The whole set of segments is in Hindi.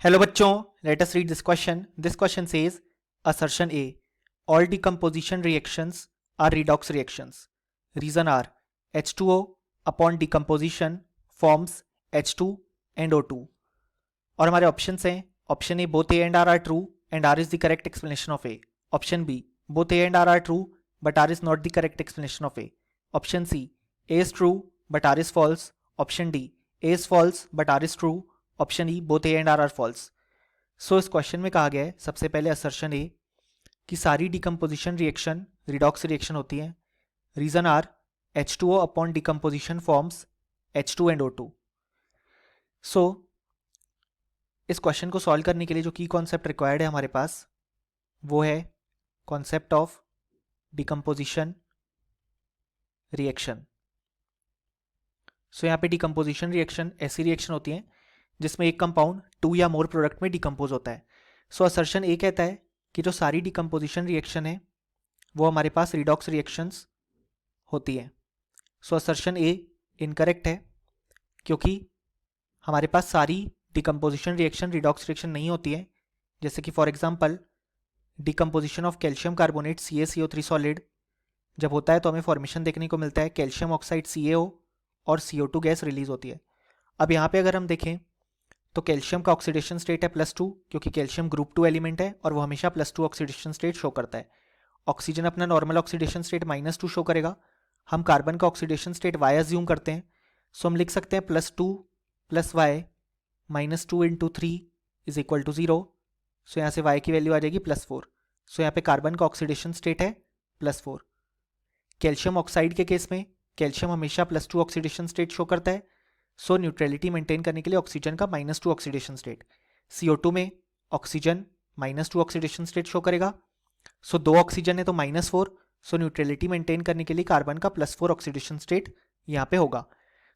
हेलो बच्चों, let us read this question. This question says assertion A, all decomposition reactions are redox reactions. Reason are H2O upon decomposition forms H2 and O2. और हमारे ऑप्शंस हैं. Option A, both A and R true and R is the correct explanation of A. Option B, both A and R true but R is not the correct explanation of A. Option C, A is true but R is false. Option D, A is false but R is true. Option E, both A and R false. So इस क्वेश्चन में कहा गया है सबसे पहले असर्शन ए कि सारी डिकम्पोजिशन रिएक्शन रिडॉक्स रिएक्शन होती है. Reason are H2O upon decomposition forms H2 and O2. So इस क्वेश्चन को सॉल्व करने के लिए जो की कॉन्सेप्ट रिक्वायर्ड है हमारे पास वो है कॉन्सेप्ट ऑफ डिकम्पोजिशन रिएक्शन. सो यहाँ पे डिकम्पोजिशन रिएक्शन ऐसी रिएक्शन होती है जिसमें एक कंपाउंड 2 या मोर प्रोडक्ट में डिकम्पोज होता है. सो असर्शन ए कहता है कि जो सारी डिकम्पोजिशन रिएक्शन है वो हमारे पास रिडॉक्स रिएक्शंस होती है. सो असर्शन ए इनकरेक्ट है क्योंकि हमारे पास सारी डिकम्पोजिशन रिएक्शन रिडॉक्स रिएक्शन नहीं होती है. जैसे कि for example decomposition of calcium carbonate CaCO3 solid जब होता है तो हमें फॉर्मेशन देखने को मिलता है कैल्शियम ऑक्साइड CaO और CO2 गैस रिलीज होती है. अब यहाँ पे अगर हम देखें तो कैल्शियम का ऑक्सीडेशन स्टेट है +2 क्योंकि कैल्शियम ग्रुप 2 एलिमेंट है और वो हमेशा +2 ऑक्सीडेशन स्टेट शो करता है. ऑक्सीजन अपना नॉर्मल ऑक्सीडेशन स्टेट -2 शो करेगा. हम कार्बन का ऑक्सीडेशन स्टेट Y अज्यूम करते हैं. सो हम लिख सकते हैं +2 + Y -2 × 3 is equal to 0. So यहाँ से Y की वैल्यू आ जाएगी +4. सो यहाँ पे कार्बन का ऑक्सीडेशन स्टेट है +4. कैल्शियम ऑक्साइड के केस में कैल्शियम हमेशा +2 ऑक्सीडेशन स्टेट शो करता है. सो न्यूट्रलिटी मेंटेन करने के लिए ऑक्सीजन का -2 ऑक्सीडेशन स्टेट. CO2 में ऑक्सीजन -2 ऑक्सीडेशन स्टेट शो करेगा. सो 2 ऑक्सीजन है तो -4. सो न्यूट्रलिटी मेंटेन करने के लिए कार्बन का +4 ऑक्सीडेशन स्टेट यहाँ पे होगा.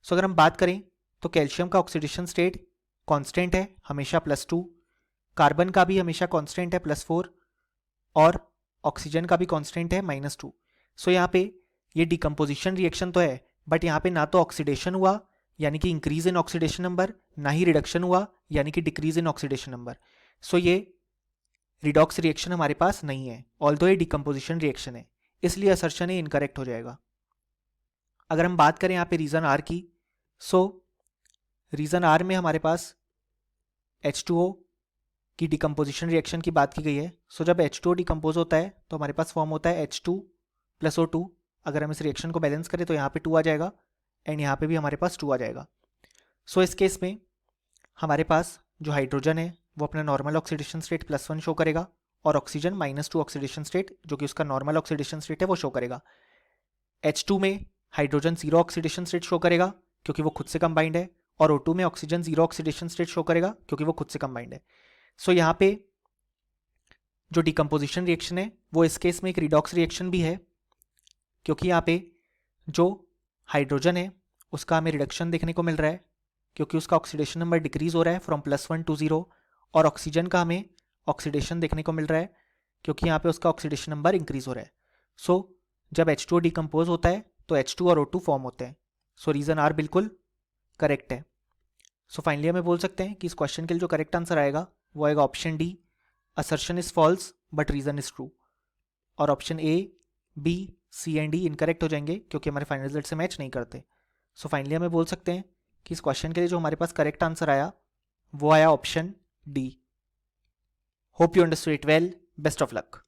सो अगर हम बात करें तो कैल्शियम का ऑक्सीडेशन स्टेट कांस्टेंट है हमेशा +2, कार्बन का भी हमेशा कांस्टेंट है +4 और ऑक्सीजन का भी कांस्टेंट है -2. सो यहाँ पे ये डिकम्पोजिशन रिएक्शन तो है बट यहाँ पे ना तो ऑक्सीडेशन हुआ यानी कि इंक्रीज इन ऑक्सीडेशन नंबर, ना ही रिडक्शन हुआ यानी कि डिक्रीज इन ऑक्सीडेशन नंबर. सो ये रिडॉक्स रिएक्शन हमारे पास नहीं है ऑल्दो ये डिकम्पोजिशन रिएक्शन है, इसलिए असर्शन ये इनकरेक्ट हो जाएगा. अगर हम बात करें यहाँ पे रीजन आर की, सो रीजन आर में हमारे पास H2O की डिकम्पोजिशन रिएक्शन की बात की गई है. सो जब H2O डिकम्पोज होता है तो हमारे पास फॉर्म होता है H2 + O2. अगर हम इस रिएक्शन को बैलेंस करें तो यहाँ पे 2 आ जाएगा एंड यहाँ पे भी हमारे पास 2 आ जाएगा. सो इस केस में हमारे पास जो हाइड्रोजन है वो अपना नॉर्मल ऑक्सीडेशन स्टेट +1 शो करेगा और ऑक्सीजन -2 ऑक्सीडेशन स्टेट जो कि उसका नॉर्मल ऑक्सीडेशन स्टेट है वो शो करेगा. H2 में हाइड्रोजन 0 ऑक्सीडेशन स्टेट शो करेगा क्योंकि वो खुद से कंबाइंड है और O2 में ऑक्सीजन 0 ऑक्सीडेशन स्टेट शो करेगा क्योंकि वो खुद से कंबाइंड है. सो यहाँ पे जो डिकम्पोजिशन रिएक्शन है वो इस केस में एक रिडॉक्स रिएक्शन भी है क्योंकि यहाँ पे जो हाइड्रोजन है उसका हमें रिडक्शन देखने को मिल रहा है क्योंकि उसका ऑक्सीडेशन नंबर डिक्रीज हो रहा है फ्रॉम +1 to 0 और ऑक्सीजन का हमें ऑक्सीडेशन देखने को मिल रहा है क्योंकि यहाँ पे उसका ऑक्सीडेशन नंबर इंक्रीज हो रहा है. सो जब H2O डिकम्पोज होता है तो H2 और O2 फॉर्म होते हैं. सो रीजन आर बिल्कुल करेक्ट है. सो फाइनली हमें बोल सकते हैं कि इस क्वेश्चन के लिए जो करेक्ट आंसर आएगा वो आएगा option D, assertion is false but reason is true. और option A, B, C and D incorrect हो जाएंगे क्योंकि हमारे फाइनल रिजल्ट से मैच नहीं करते. सो फाइनली हमें बोल सकते हैं कि इस क्वेश्चन के लिए जो हमारे पास करेक्ट आंसर आया वो आया option D. Hope you understood it well. Best of luck.